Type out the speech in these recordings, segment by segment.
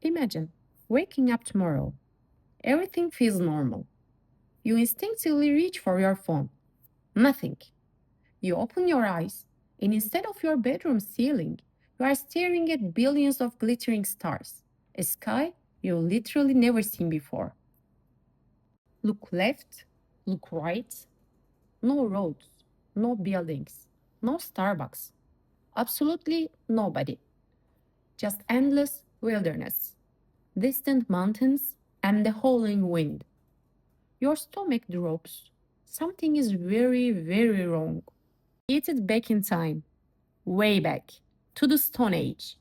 Imagine waking up tomorrow. Everything feels normal. You instinctively reach for your phone. Nothing. You open your eyes, and instead of your bedroom ceiling, you are staring at billions of glittering stars, a sky you've literally never seen before. Look left, look right. No roads, no buildings, no Starbucks. Absolutely nobody. Just endless wilderness, distant mountains, and the howling wind. Your stomach drops. Something is very, very wrong. Get it back in time, way back, to the Stone Age.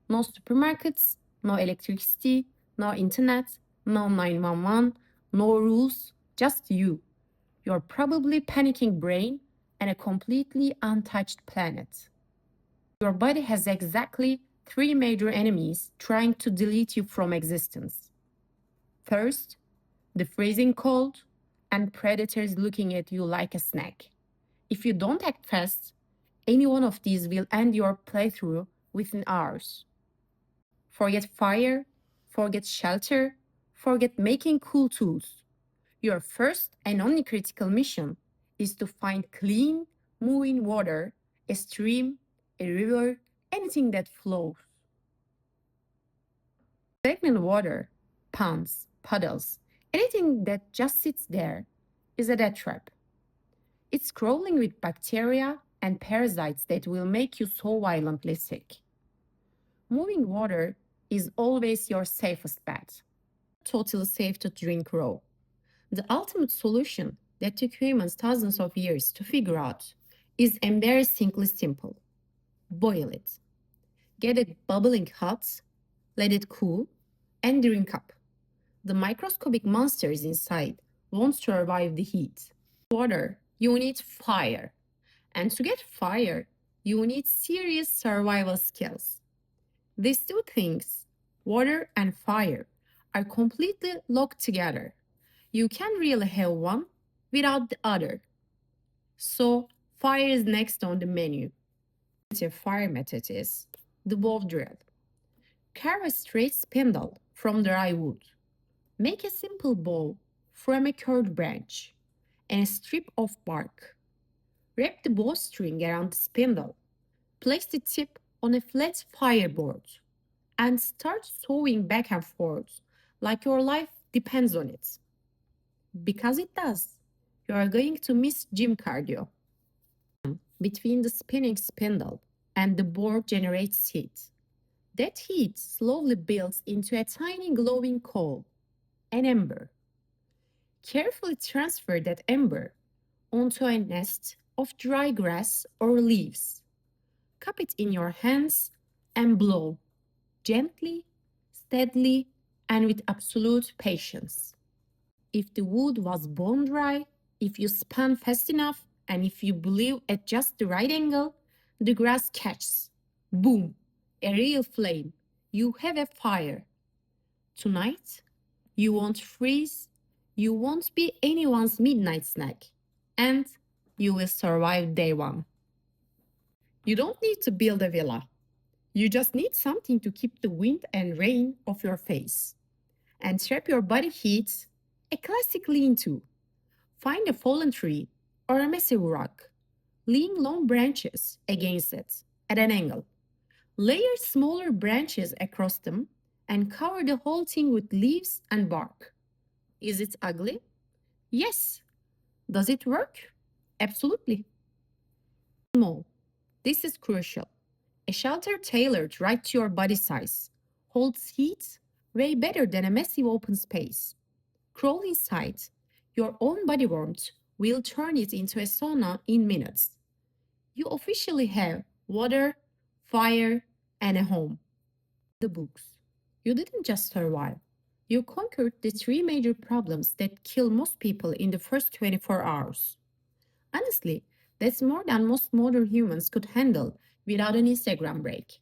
No supermarkets, no electricity, no internet, no 911, no rules, just you, your probably panicking brain, and a completely untouched planet. Your body has exactly three major enemies trying to delete you from existence: thirst, the freezing cold, and predators looking at you like a snack. If you don't act fast, any one of these will end your playthrough within hours. Forget fire, forget shelter, forget making cool tools. Your first and only critical mission is to find clean, moving water, a stream, a river, anything that flows. Stagnant water, ponds, puddles, anything that just sits there is a death trap. It's crawling with bacteria and parasites that will make you so violently sick. Moving water is always your safest bet. Totally safe to drink raw. The ultimate solution that took humans thousands of years to figure out is embarrassingly simple. Boil it. Get it bubbling hot, let it cool, and drink up. The microscopic monsters inside won't survive the heat. Water, you need fire. And to get fire, you need serious survival skills. These two things, water and fire, are completely locked together. You can't really have one without the other. So, fire is next on the menu. The fire method is the bow drill. Carve a straight spindle from dry wood. Make a simple bow from a curved branch and a strip of bark. Wrap the bowstring around the spindle. Place the tip on a flat fireboard and start sewing back and forth like your life depends on it. Because it does. You are going to miss gym cardio. Between the spinning spindle and the board generates heat. That heat slowly builds into a tiny glowing coal, an ember. Carefully transfer that ember onto a nest of dry grass or leaves. Cup it in your hands and blow gently, steadily, and with absolute patience. If the wood was bone dry, if you spun fast enough, and if you blew at just the right angle, the grass catches. Boom! A real flame. You have a fire. Tonight, you won't freeze, you won't be anyone's midnight snack, and you will survive day one. You don't need to build a villa. You just need something to keep the wind and rain off your face. And trap your body heat, a classic lean-to. Find a fallen tree or a massive rock. Lean long branches against it at an angle. Layer smaller branches across them and cover the whole thing with leaves and bark. Is it ugly? Yes. Does it work? Absolutely. Small. This is crucial. A shelter tailored right to your body size holds heat way better than a massive open space. Crawl inside. Your own body warmth will turn it into a sauna in minutes. You officially have water, fire, and a home. The books. You didn't just survive. You conquered the three major problems that kill most people in the first 24 hours. Honestly, that's more than most modern humans could handle without an Instagram break.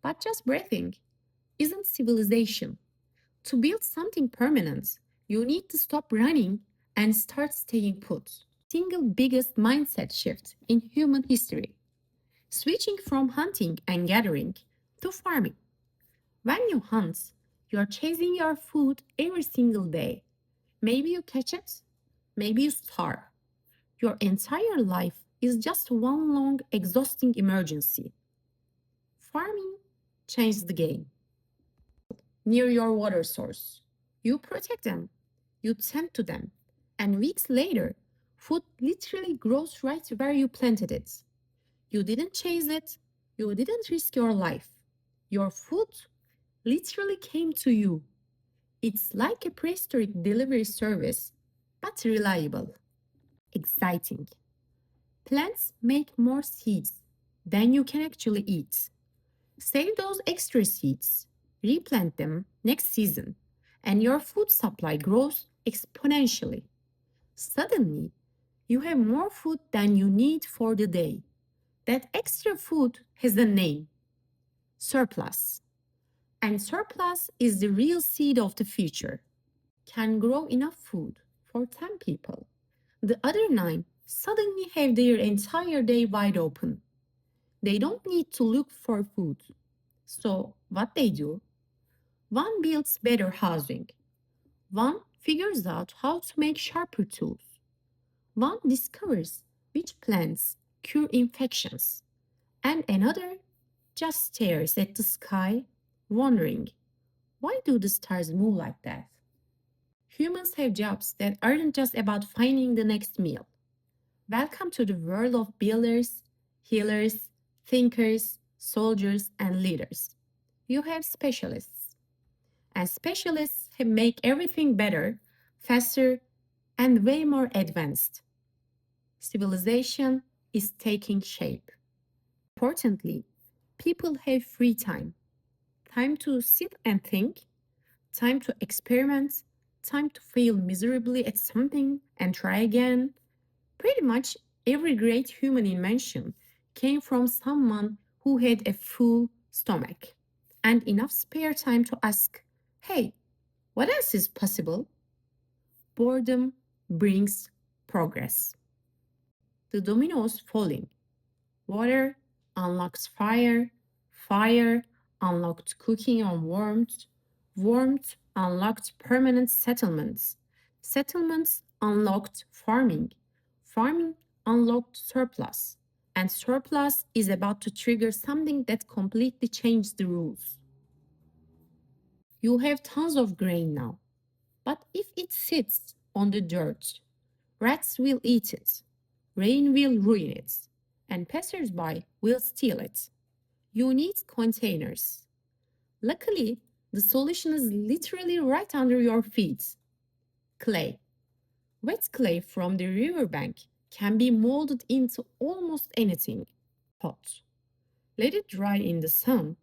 But just breathing isn't civilization. To build something permanent, you need to stop running and start staying put. Single biggest mindset shift in human history. Switching from hunting and gathering to farming. When you hunt, You're chasing your food every single day. Maybe you catch it, maybe you starve. Your entire life is just one long, exhausting emergency. Farming changed the game. Near your water source, you protect them, you tend to them, and weeks later, food literally grows right where you planted it. You didn't chase it, you didn't risk your life. Your food literally came to you. It's like a prehistoric delivery service, but reliable, exciting. Plants make more seeds than you can actually eat. Save those extra seeds, replant them next season, and your food supply grows exponentially. Suddenly, you have more food than you need for the day. That extra food has a name: surplus. And surplus is the real seed of the future. Can grow enough food for 10 people. The other 9 suddenly have their entire day wide open. They don't need to look for food. So, what they do? One builds better housing. One figures out how to make sharper tools. One discovers which plants cure infections. And another just stares at the sky, wondering, why do the stars move like that? Humans have jobs that aren't just about finding the next meal. Welcome to the world of builders, healers, thinkers, soldiers, and leaders. You have specialists, and specialists make everything better, faster, and way more advanced. Civilization is taking shape. Importantly, people have free time to sit and think, time to experiment, time to fail miserably at something and try again. Pretty much every great human invention came from someone who had a full stomach and enough spare time to ask, hey, what else is possible? Boredom brings progress. The dominoes falling. Water unlocks fire, fire unlocked cooking on warmth, warmth unlocked permanent settlements, settlements unlocked farming, farming unlocked surplus, and surplus is about to trigger something that completely changed the rules. You have tons of grain now, but if it sits on the dirt, rats will eat it, rain will ruin it, and passersby will steal it. You need containers. Luckily, the solution is literally right under your feet: clay. Wet clay from the riverbank can be molded into almost anything. Hot. Let it dry in the sun,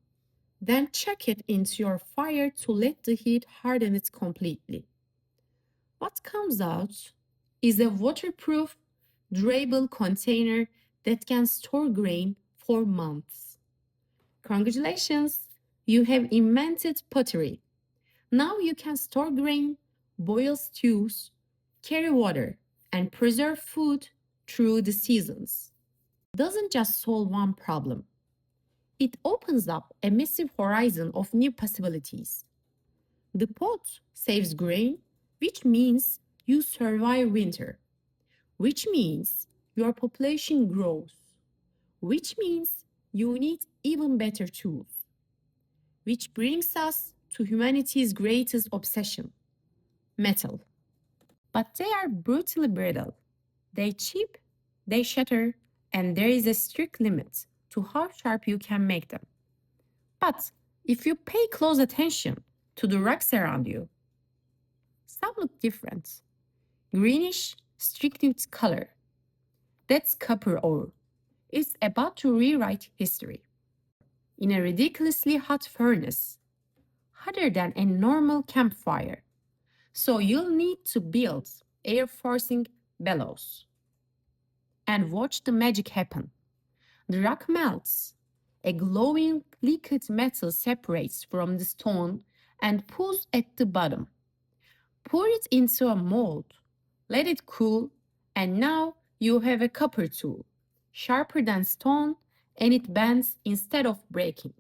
then chuck it into your fire to let the heat harden it completely. What comes out is a waterproof, durable container that can store grain for months. Congratulations! You have invented pottery. Now you can store grain, boil stews, carry water, and preserve food through the seasons. It doesn't just solve one problem, it opens up a massive horizon of new possibilities. The pot saves grain, which means you survive winter, which means your population grows, which means you need even better tools. Which brings us to humanity's greatest obsession: metal. But they are brutally brittle. They chip, they shatter, and there is a strict limit to how sharp you can make them. But if you pay close attention to the rocks around you, some look different. Greenish, streaked with color. That's copper ore. It's about to rewrite history. In a ridiculously hot furnace, hotter than a normal campfire. So you'll need to build air forcing bellows and watch the magic happen. The rock melts. A glowing liquid metal separates from the stone and pulls at the bottom. Pour it into a mold, let it cool, and now you have a copper tool, sharper than stone, and it bends instead of breaking.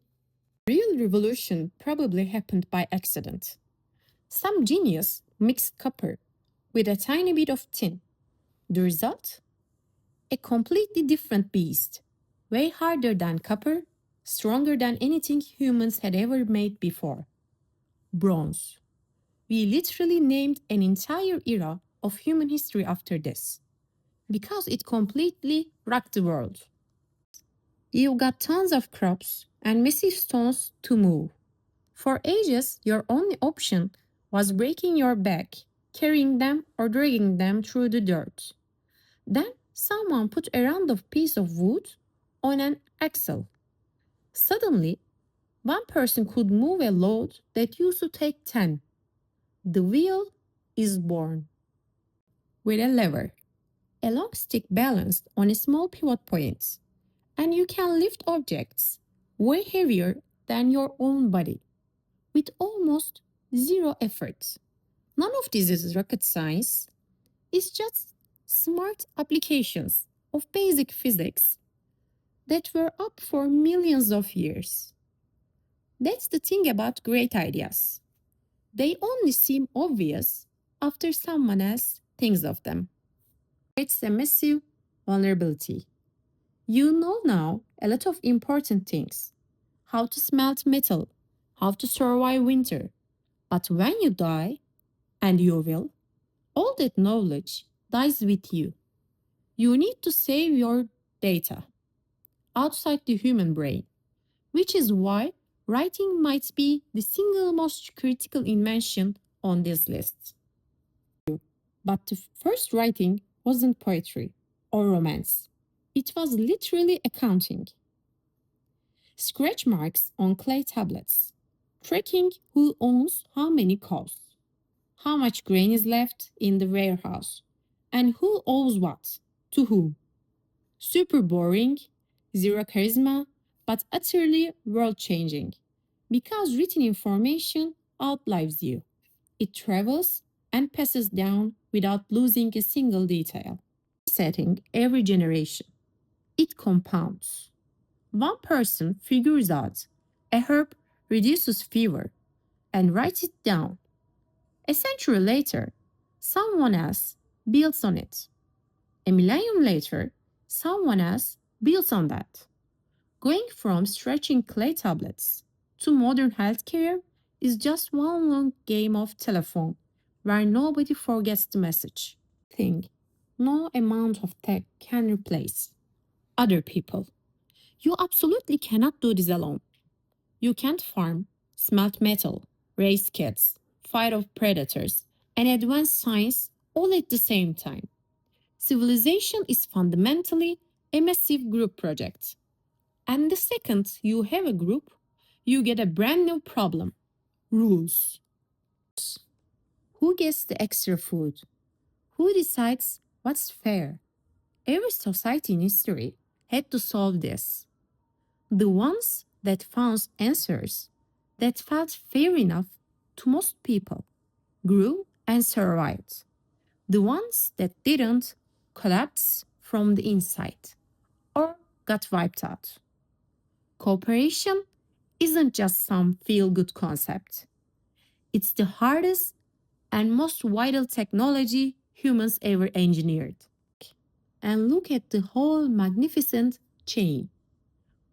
Real revolution probably happened by accident. Some genius mixed copper with a tiny bit of tin. The result? A completely different beast, way harder than copper, stronger than anything humans had ever made before. Bronze. We literally named an entire era of human history after this, because it completely rocked the world. You've got tons of crops and massive stones to move. For ages, your only option was breaking your back, carrying them, or dragging them through the dirt. Then someone put a round piece of wood on an axle. Suddenly, one person could move a load that used to take 10. The wheel is born. With a lever, a long stick balanced on a small pivot point, and you can lift objects way heavier than your own body with almost zero effort. None of this is rocket science, it's just smart applications of basic physics that were up for millions of years. That's the thing about great ideas. They only seem obvious after someone else thinks of them. It's a massive vulnerability. You know now a lot of important things: how to smelt metal, how to survive winter. But when you die, and you will, all that knowledge dies with you. You need to save your data outside the human brain, which is why writing might be the single most critical invention on this list. But the first writing wasn't poetry or romance, it was literally accounting. Scratch marks on clay tablets, tracking who owns how many cows, how much grain is left in the warehouse, and who owes what to whom. Super boring, zero charisma, but utterly world changing. Because written information outlives you, it travels and passes down without losing a single detail. Setting every generation, it compounds. One person figures out a herb reduces fever and writes it down. A century later, someone else builds on it. A millennium later, someone else builds on that. Going from stretching clay tablets to modern healthcare is just one long game of telephone where nobody forgets the message. Thing no amount of tech can replace other people. You absolutely cannot do this alone. You can't farm, smelt metal, raise kids, fight off predators, and advance science all at the same time. Civilization is fundamentally a massive group project. And the second you have a group, you get a brand new problem: rules. Who gets the extra food? Who decides what's fair? Every society in history had to solve this. The ones that found answers that felt fair enough to most people grew and survived. The ones that didn't collapsed from the inside or got wiped out. Cooperation isn't just some feel good concept, it's the hardest and most vital technology humans ever engineered. And look at the whole magnificent chain: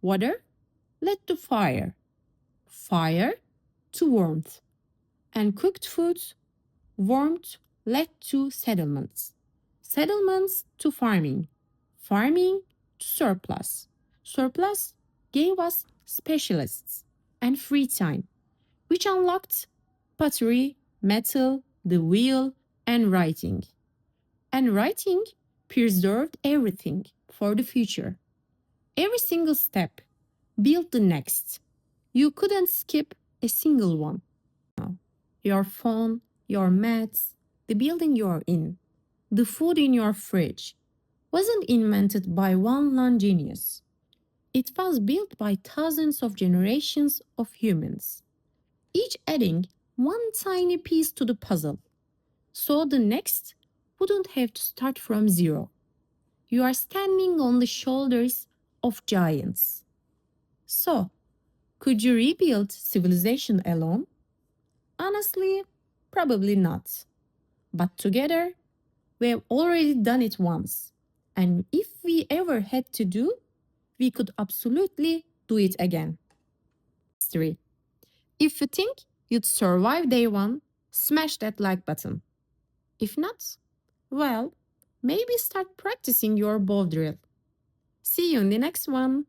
water led to fire, fire to warmth, and cooked foods, warmth led to settlements, settlements to farming, farming to surplus, surplus gave us specialists and free time, which unlocked pottery, metal, the wheel, and writing. And writing preserved everything for the future. Every single step built the next. You couldn't skip a single one. Your phone, your mats, the building you're in, the food in your fridge wasn't invented by one lone genius. It was built by thousands of generations of humans, each adding one tiny piece to the puzzle. So the next wouldn't have to start from zero. You are standing on the shoulders of giants. So, Could you rebuild civilization alone? Honestly, probably not. But together, we have already done it once. And if we ever had to do, we could absolutely do it again. 3. If you think you'd survive day one, smash that like button. If not, well, maybe start practicing your bow drill. See you in the next one.